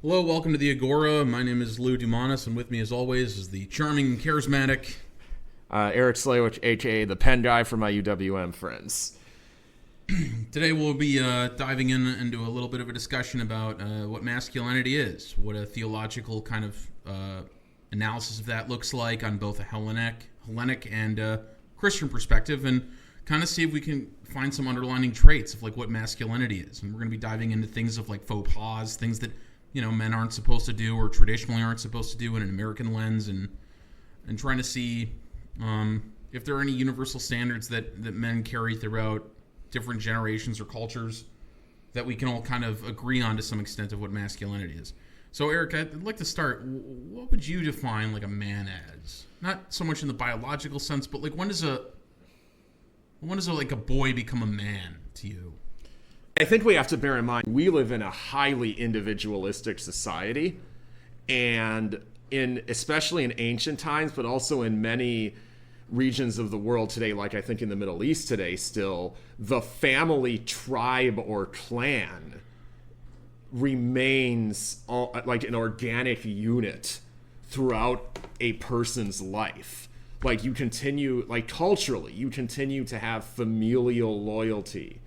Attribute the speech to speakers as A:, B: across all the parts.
A: Hello, welcome to the Agora. My name is Lou Dumanis, and with me, as always, is the charming and charismatic
B: Eric Slawich, a.k.a. the pen guy for my UWM friends.
A: Today we'll be diving into a little bit of a discussion about what masculinity is, what a theological kind of analysis of that looks like on both a Hellenic and Christian perspective, and kind of see if we can find some underlining traits of like what masculinity is. And we're going to be diving into things of like faux pas, things that men aren't supposed to do or traditionally aren't supposed to do in an American lens, and trying to see if there are any universal standards that men carry throughout different generations or cultures that we can all kind of agree on to some extent of what masculinity is. So, Eric, I'd like to start. What would you define like a man as? Not so much in the biological sense, but like when does a like a boy become a man to you?
B: I think we have to bear in mind we live in a highly individualistic society, and especially in ancient times, but also in many regions of the world today, like I think in the Middle East today still, the family, tribe, or clan remains like an organic unit throughout a person's life. Like you continue, like culturally, you continue to have familial loyalty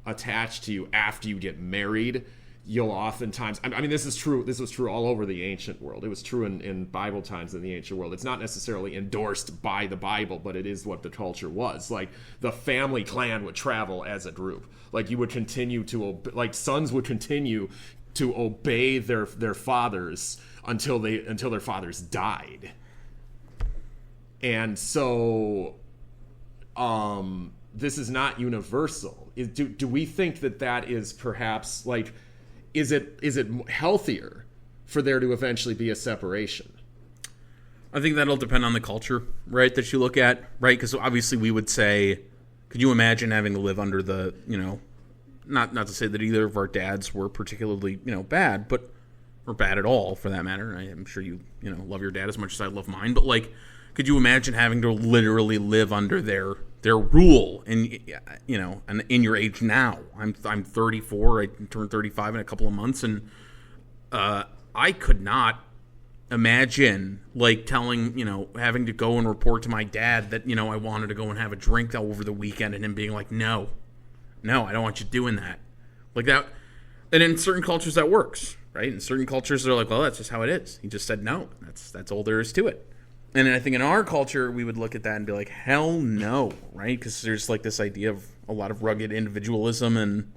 B: attached to you after you get married. You'll oftentimes, I mean, this was true all over the ancient world. It was true in Bible times in the ancient world. It's not necessarily endorsed by the Bible, but it is what the culture was. Like the family clan would travel as a group. Like you would continue to, like sons would continue to obey their fathers until their fathers died. And so, this is not universal. Do we think that is perhaps like, is it healthier for there to eventually be a separation?
A: I think that'll depend on the culture, right, that you look at, right? Because obviously we would say, could you imagine having to live under the, not to say that either of our dads were particularly, bad, but, or bad at all for that matter. I'm sure you love your dad as much as I love mine, but like, could you imagine having to literally live under their rule and in your age now? I'm 34. I turn 35 in a couple of months, and I could not imagine like telling having to go and report to my dad that I wanted to go and have a drink over the weekend, and him being like, no, I don't want you doing that, like that. And in certain cultures that works, right? In certain cultures they're like, well, that's just how it is. He just said no. That's all there is to it. And I think in our culture, we would look at that and be like, hell no, right? Because there's like this idea of a lot of rugged individualism. And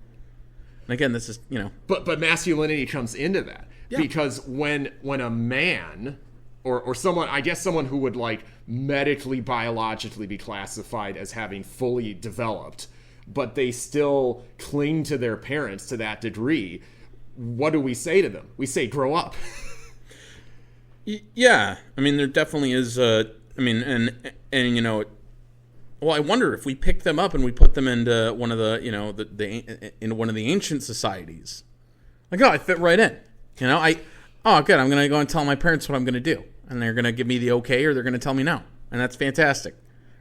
A: again, this is,
B: But masculinity comes into that. Yeah. Because when a man or someone, I guess someone who would like medically, biologically be classified as having fully developed, but they still cling to their parents to that degree, what do we say to them? We say, grow up.
A: Yeah, I mean, there definitely is. Well, I wonder if we pick them up and we put them into one of the, into one of the ancient societies. Like, I fit right in. Good. I'm gonna go and tell my parents what I'm gonna do, and they're gonna give me the okay, or they're gonna tell me no, and that's fantastic,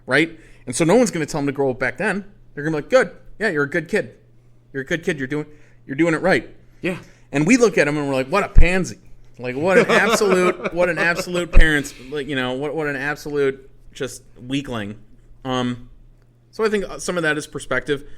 A: right? And so no one's gonna tell them to grow up back then. They're gonna be like, good, yeah, you're a good kid. You're a good kid. You're doing it right.
B: Yeah. And
A: we look at them and we're like, what a pansy. Like what an absolute parents, like what an absolute just weakling. So I think some of that is perspective.